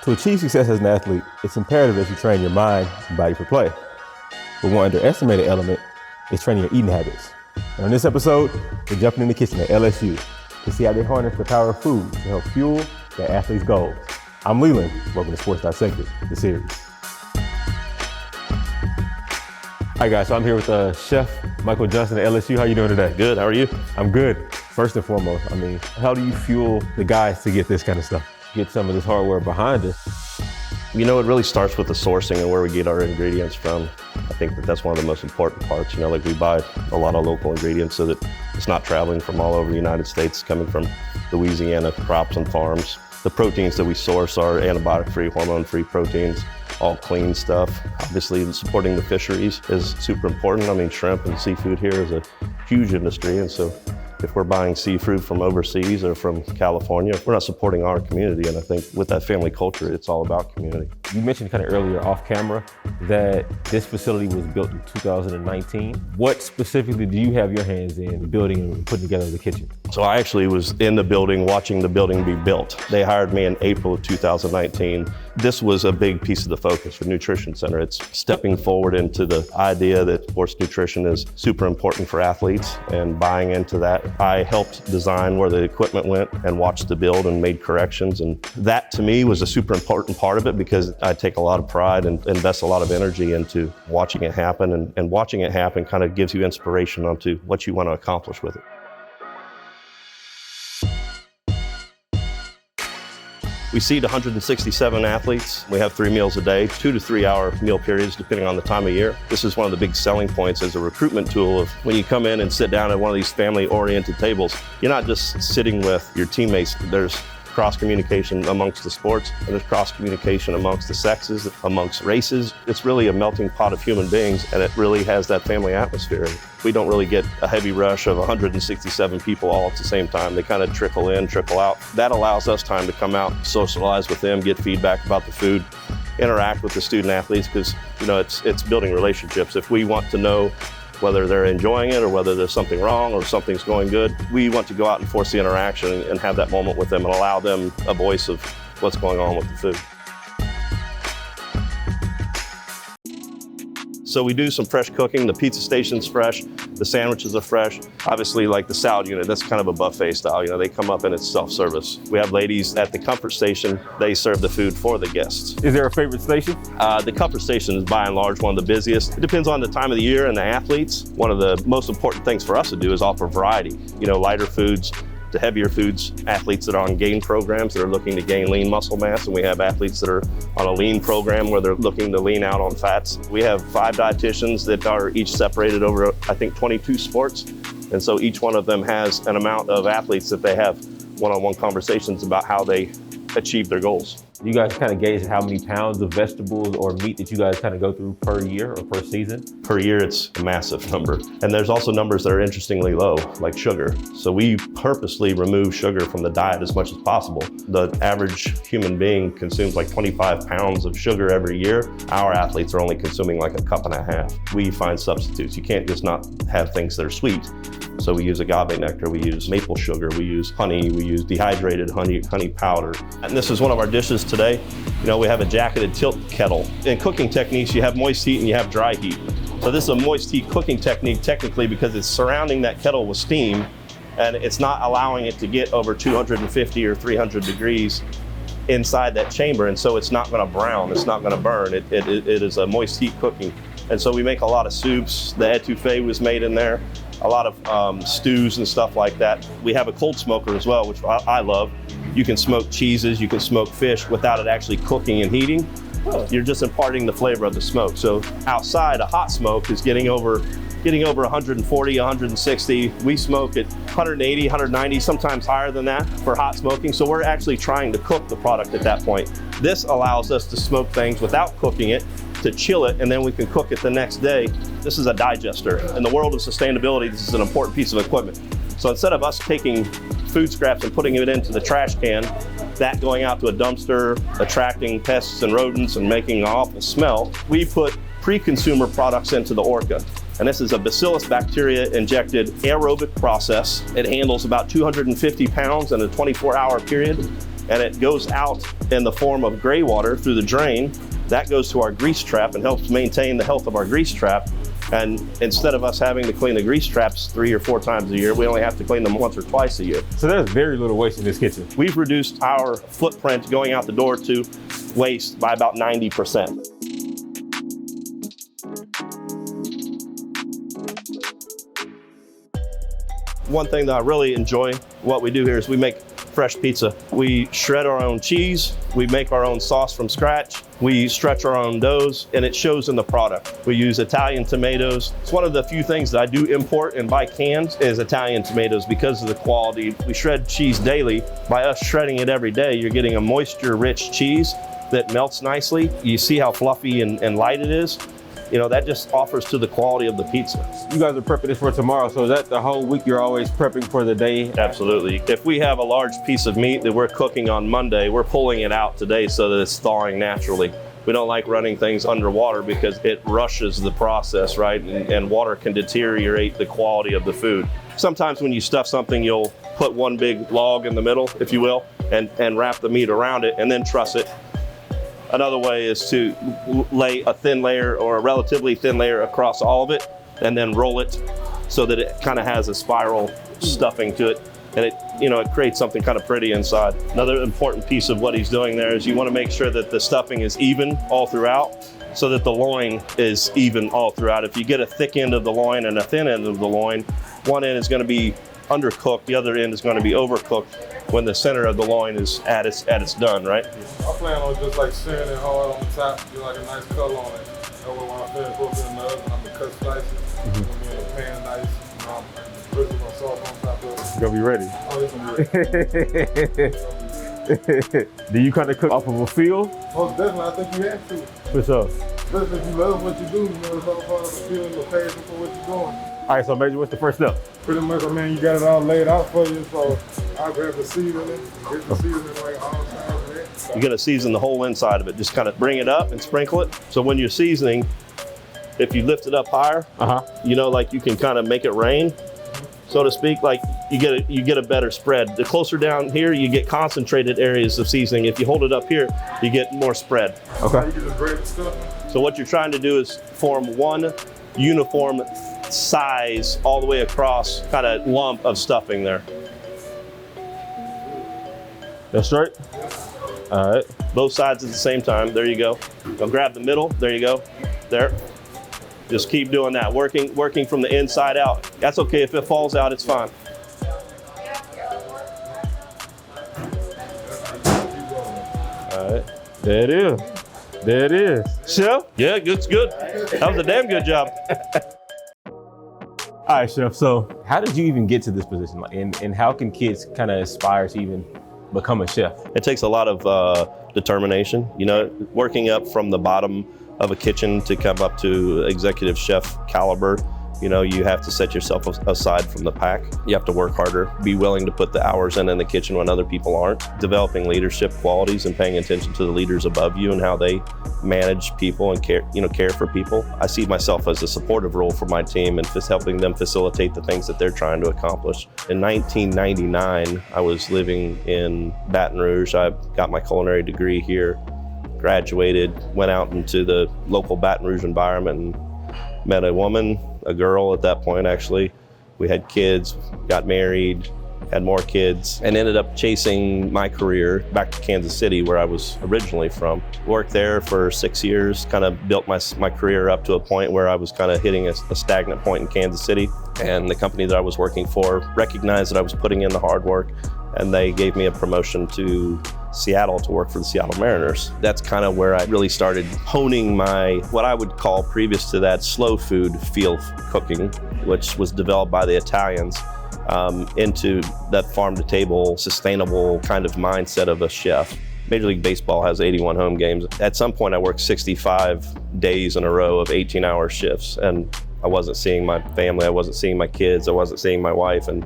To achieve success as an athlete, it's imperative that you train your mind and body for play. But one underestimated element is training your eating habits. And on this episode, we're jumping in the kitchen at LSU to see how they harness the power of food to help fuel their athletes' goals. I'm Leland. Welcome to Sports Dissected, the series. Hi guys, so I'm here with Chef Michael Johnson at LSU. How are you doing today? Good, how are you? I'm good. First and foremost, how do you fuel the guys to get this kind of stuff? Get some of this hardware behind us? You know, it really starts with the sourcing and where we get our ingredients from. I think that's one of the most important parts. You know, like we buy a lot of local ingredients so that it's not traveling from all over the United States, coming from Louisiana crops and farms. The proteins that we source are antibiotic-free, hormone-free proteins, all clean stuff. Obviously, supporting the fisheries is super important. I mean, shrimp and seafood here is a huge industry, and so if we're buying seafood from overseas or from California, we're not supporting our community. And I think with that family culture, it's all about community. You mentioned kind of earlier off camera that this facility was built in 2019. What specifically do you have your hands in building and putting together the kitchen? So I actually was in the building, watching the building be built. They hired me in April of 2019. This was a big piece of the focus for Nutrition Center. It's stepping forward into the idea that sports nutrition is super important for athletes and buying into that. I helped design where the equipment went and watched the build and made corrections. And that to me was a super important part of it because I take a lot of pride and invest a lot of energy into watching it happen. And watching it happen kind of gives you inspiration onto what you want to accomplish with it. We seed 167 athletes. We have 3 meals a day, 2 to 3 hour meal periods, depending on the time of year. This is one of the big selling points as a recruitment tool of when you come in and sit down at one of these family-oriented tables, you're not just sitting with your teammates. There's cross-communication amongst the sports, and there's cross-communication amongst the sexes, amongst races. It's really a melting pot of human beings, and it really has that family atmosphere. We don't really get a heavy rush of 167 people all at the same time. They kind of trickle in, trickle out. That allows us time to come out, socialize with them, get feedback about the food, interact with the student athletes, because you know it's building relationships. If we want to know whether they're enjoying it or whether there's something wrong or something's going good, we want to go out and force the interaction and have that moment with them and allow them a voice of what's going on with the food. So we do some fresh cooking. The pizza station's fresh, the sandwiches are fresh. Obviously, like the salad unit, that's kind of a buffet style. You know, they come up and it's self-service. We have ladies at the comfort station. They serve the food for the guests. Is there a favorite station? The comfort station is by and large one of the busiest. It depends on the time of the year and the athletes. One of the most important things for us to do is offer variety. You know, lighter foods to heavier foods, athletes that are on gain programs that are looking to gain lean muscle mass, and we have athletes that are on a lean program where they're looking to lean out on fats. We have 5 dietitians that are each separated over, I think, 22 sports, and so each one of them has an amount of athletes that they have one-on-one conversations about how they achieve their goals. You guys kind of gauge how many pounds of vegetables or meat that you guys kind of go through per year or per season? Per year, it's a massive number. And there's also numbers that are interestingly low, like sugar. So we purposely remove sugar from the diet as much as possible. The average human being consumes like 25 pounds of sugar every year. Our athletes are only consuming like a cup and a half. We find substitutes. You can't just not have things that are sweet. So we use agave nectar, we use maple sugar, we use honey, we use dehydrated honey powder. And this is one of our dishes today. You know, we have a jacketed tilt kettle. In cooking techniques, you have moist heat and you have dry heat. So this is a moist heat cooking technique technically because it's surrounding that kettle with steam and it's not allowing it to get over 250 or 300 degrees inside that chamber, and so it's not gonna brown, it's not gonna burn. It is a moist heat cooking. And so we make a lot of soups. The etouffee was made in there. A lot of stews and stuff like that. We have a cold smoker as well, which I love. You can smoke cheeses, you can smoke fish without it actually cooking and heating. You're just imparting the flavor of the smoke. So outside, a hot smoke is getting over 140, 160. We smoke at 180, 190, sometimes higher than that for hot smoking. So we're actually trying to cook the product at that point. This allows us to smoke things without cooking it, to chill it, and then we can cook it the next day. This is a digester. In the world of sustainability, this is an important piece of equipment. So instead of us taking food scraps and putting it into the trash can, that going out to a dumpster, attracting pests and rodents and making an awful smell, we put pre-consumer products into the Orca. And this is a bacillus bacteria injected aerobic process. It handles about 250 pounds in a 24-hour period. and it goes out in the form of gray water through the drain. That goes to our grease trap and helps maintain the health of our grease trap. And instead of us having to clean the grease traps 3 or 4 times a year, we only have to clean them once or twice a year. So there's very little waste in this kitchen. We've reduced our footprint going out the door to waste by about 90%. One thing that I really enjoy what we do here is we make fresh pizza. We shred our own cheese, we make our own sauce from scratch, we stretch our own doughs, and it shows in the product. We use Italian tomatoes. It's one of the few things that I do import and buy cans is Italian tomatoes because of the quality. We shred cheese daily. By us shredding it every day, you're getting a moisture-rich cheese that melts nicely. You see how fluffy and light it is. You know, that just offers to the quality of the pizza. You guys are prepping this for tomorrow, so is that the whole week you're always prepping for the day? Absolutely. If we have a large piece of meat that we're cooking on Monday, we're pulling it out today so that it's thawing naturally. We don't like running things underwater because it rushes the process, right? And water can deteriorate the quality of the food. Sometimes when you stuff something, you'll put one big log in the middle, if you will, and wrap the meat around it and then truss it. Another way is to lay a thin layer or a relatively thin layer across all of it and then roll it so that it kind of has a spiral stuffing to it. And it, it creates something kind of pretty inside. Another important piece of what he's doing there is you want to make sure that the stuffing is even all throughout so that the loin is even all throughout. If you get a thick end of the loin and a thin end of the loin, one end is going to be undercooked, the other end is going to be overcooked when the center of the loin is at its done, right? I plan on just like searing it hard on the top, get like a nice color on it. That way when I finish cooking in the oven, I'm gonna cut slices. It's gonna be in the pan nice. I'm drizzling my sauce on top of it. You're gonna be ready. Oh, it's gonna be ready. Do you kind of cook off of a feel? Most definitely, I think you have to. For sure. Especially if you love what you do, it's all part of the feeling, the passion for what you're doing. All right, so Major, what's the first step? Pretty much, you got it all laid out for you, so I'll grab the seasoning, get the seasoning like all sides of it. You're gonna season the whole inside of it. Just kind of bring it up and sprinkle it. So when you're seasoning, if you lift it up higher, like you can kind of make it rain, so to speak, like you get a better spread. The closer down here, you get concentrated areas of seasoning. If you hold it up here, you get more spread. Okay. You get the bread stuff. So what you're trying to do is form one uniform size all the way across kind of lump of stuffing there. That's straight? All right. Both sides at the same time. There you go. Now grab the middle. There you go. There. Just keep doing that. Working from the inside out. That's okay. If it falls out, it's fine. All right. There it is. There it is. Chef? Yeah, it's good. That was a damn good job. All right, Chef. So how did you even get to this position? And how can kids kind of aspire to even become a chef? It takes a lot of determination, working up from the bottom of a kitchen to come up to executive chef caliber. You have to set yourself aside from the pack. You have to work harder, be willing to put the hours in the kitchen when other people aren't. Developing leadership qualities and paying attention to the leaders above you and how they manage people and care for people. I see myself as a supportive role for my team and just helping them facilitate the things that they're trying to accomplish. In 1999, I was living in Baton Rouge. I got my culinary degree here, graduated, went out into the local Baton Rouge environment and met a woman, a girl at that point actually. We had kids, got married, had more kids, and ended up chasing my career back to Kansas City, where I was originally from. Worked there for 6 years, kind of built my career up to a point where I was kind of hitting a stagnant point in Kansas City. And the company that I was working for recognized that I was putting in the hard work, and they gave me a promotion to Seattle to work for the Seattle Mariners. That's kind of where I really started honing what I would call previous to that slow food field cooking, which was developed by the Italians, into that farm to table, sustainable kind of mindset of a chef. Major League Baseball has 81 home games. At some point I worked 65 days in a row of 18-hour shifts, and I wasn't seeing my family, I wasn't seeing my kids, I wasn't seeing my wife, and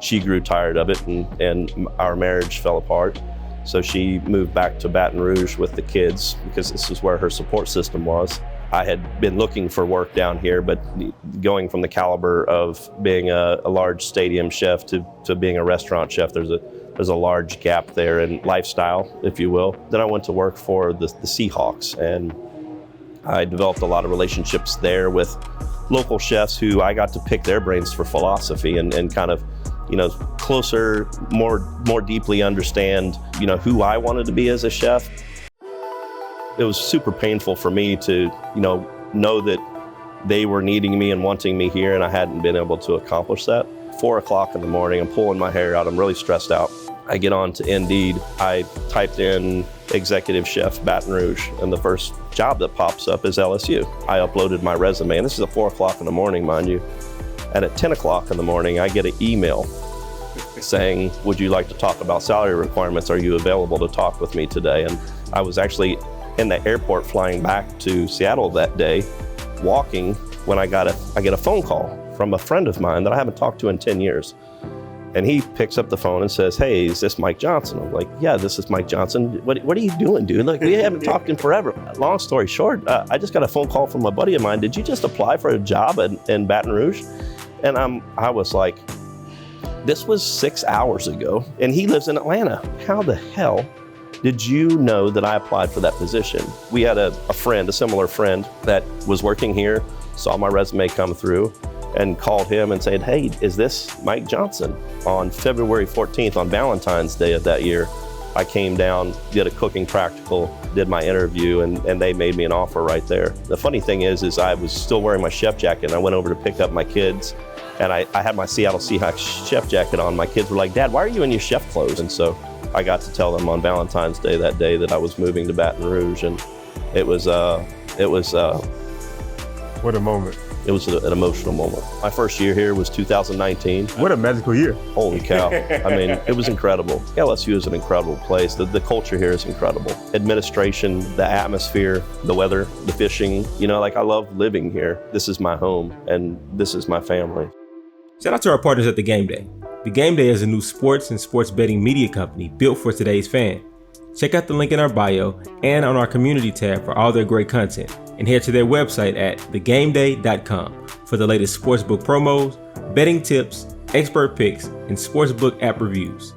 she grew tired of it, and our marriage fell apart. So she moved back to Baton Rouge with the kids because this is where her support system was. I had been looking for work down here, but going from the caliber of being a large stadium chef to being a restaurant chef, there's There's a large gap there in lifestyle, if you will. Then I went to work for the Seahawks, and I developed a lot of relationships there with local chefs who I got to pick their brains for philosophy and kind of, closer, more deeply understand, who I wanted to be as a chef. It was super painful for me to, know that they were needing me and wanting me here, and I hadn't been able to accomplish that. 4 o'clock in the morning, I'm pulling my hair out, I'm really stressed out. I get on to Indeed, I typed in executive chef Baton Rouge, and the first job that pops up is LSU. I uploaded my resume, and this is at 4 o'clock in the morning, mind you. And at 10 o'clock in the morning, I get an email saying, would you like to talk about salary requirements? Are you available to talk with me today? And I was actually in the airport flying back to Seattle that day, walking, when I get a phone call from a friend of mine that I haven't talked to in 10 years. And he picks up the phone and says, hey, is this Mike Johnson? I'm like, yeah, this is Mike Johnson. What are you doing, dude? Like, we haven't talked in forever. Long story short, I just got a phone call from a buddy of mine. Did you just apply for a job in Baton Rouge? And I was like, this was 6 hours ago, and he lives in Atlanta. How the hell did you know that I applied for that position? We had a similar friend that was working here, saw my resume come through, and called him and said, hey, is this Mike Johnson? On February 14th, on Valentine's Day of that year, I came down, did a cooking practical, did my interview, and they made me an offer right there. The funny thing is I was still wearing my chef jacket, and I went over to pick up my kids, and I had my Seattle Seahawks chef jacket on. My kids were like, Dad, why are you in your chef clothes? And so I got to tell them on Valentine's Day that day that I was moving to Baton Rouge, and it was What a moment. It was an emotional moment. My first year here was 2019. What a magical year. Holy cow. I mean, it was incredible. LSU is an incredible place. The culture here is incredible. Administration, the atmosphere, the weather, the fishing. I love living here. This is my home, and this is my family. Shout out to our partners at The Game Day. The Game Day is a new sports and sports betting media company built for today's fan. Check out the link in our bio and on our community tab for all their great content, and head to their website at thegameday.com for the latest sportsbook promos, betting tips, expert picks, and sportsbook app reviews.